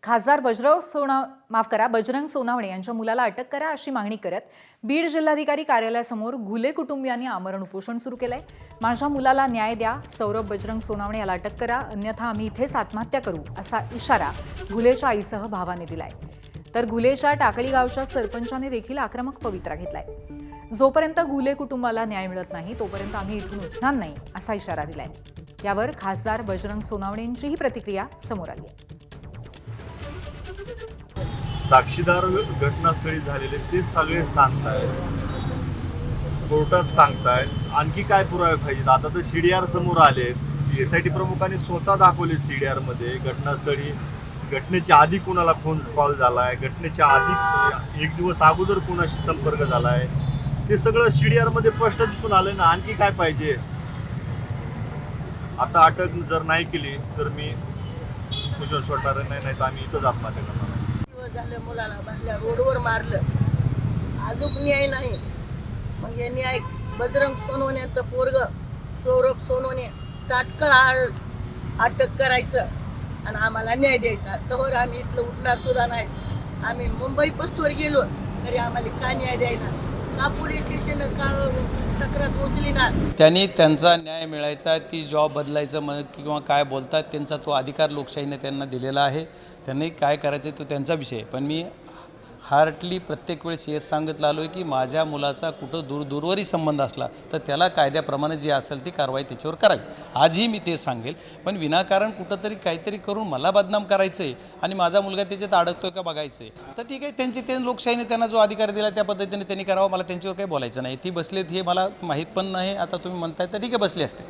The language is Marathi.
खासदार बजरंग सोनावणे यांच्या मुलाला अटक करा अशी मागणी करत बीड जिल्हाधिकारी कार्यालयासमोर घुले कुटुंबियांनी आमरण उपोषण सुरू केलंय। माझ्या मुलाला न्याय द्या, सौरभ बजरंग सोनावणे याला अटक करा, अन्यथा आम्ही इथेच आत्महत्या करू असा इशारा घुलेच्या आईसह भावाने दिलाय। तर घुलेच्या टाकळी गावच्या सरपंचाने देखील आक्रमक पवित्रा घेतलाय। जोपर्यंत घुले कुटुंबाला न्याय मिळत नाही तोपर्यंत आम्ही इथून उठणार नाही असा इशारा दिलाय। यावर खासदार बजरंग सोनावणेंचीही प्रतिक्रिया समोर आली आहे। साक्षीदार घटनास्थळी झालेले ते सगळे सांगतायत, कोर्टात सांगतायत, आणखी काय पुरावे पाहिजेत? आता तर सीडीआर समोर आले, एसआयटी प्रमुखांनी स्वतः दाखवले सीडीआर मध्ये घटनास्थळी घटनेच्या आधी कोणाला फोन कॉल झालाय, घटनेच्या आधी एक दिवस अगोदर कोणाशी संपर्क झालाय, ते सगळं सीडीआर मध्ये स्पष्ट दिसून आलं ना। आणखी काय पाहिजे? आता अटक जर नाही केली तर मी कुशल सोडणार नाही, तर आम्ही इथंच आत्महत्या करणार। झालं मुलाला बाहेर रोडवर मारलं, अजून न्याय नाही। मग हे न्याय बजरंग सोनवण्याचं पोरग सौरभ सोनवणे तात्काळ अटक करायचं आणि आम्हाला न्याय द्यायचा। तर आम्ही इथलं उठणार सुद्धा नाही। आम्ही मुंबई पोस्टवर गेलो तरी आम्हाला का न्याय द्यायला, का पोलीस स्टेशन का तक्रार उचली ना। त्यांनी त्यांचा न्याय मिळायचा, ती जॉब बदलायचं किंवा काय बोलतात त्यांचा तो अधिकार लोकशाहीने त्यांना दिलेला आहे। त्यांनी काय करायचे तो त्यांचा विषय। पण मी हार्टली प्रत्येक वेळेस हेच सांगत आलो आहे की माझ्या मुलाचा कुठं दूरवरही संबंध असला तर त्याला कायद्याप्रमाणे जी असेल ती कारवाई त्याच्यावर करावी। आजही मी ते सांगेल। पण विनाकारण कुठंतरी काहीतरी करून मला बदनाम करायचं आहे आणि माझा मुलगा त्याच्यात अडकतोय का बघायचं आहे, तर ठीक आहे, ते लोकशाहीने त्यांना जो अधिकार दिला त्या पद्धतीने त्यांनी करावं। मला त्यांच्यावर काही बोलायचं नाही। ती बसलेत हे मला माहीत पण नाही। आता तुम्ही म्हणताय तर ठीक आहे, बसले असते।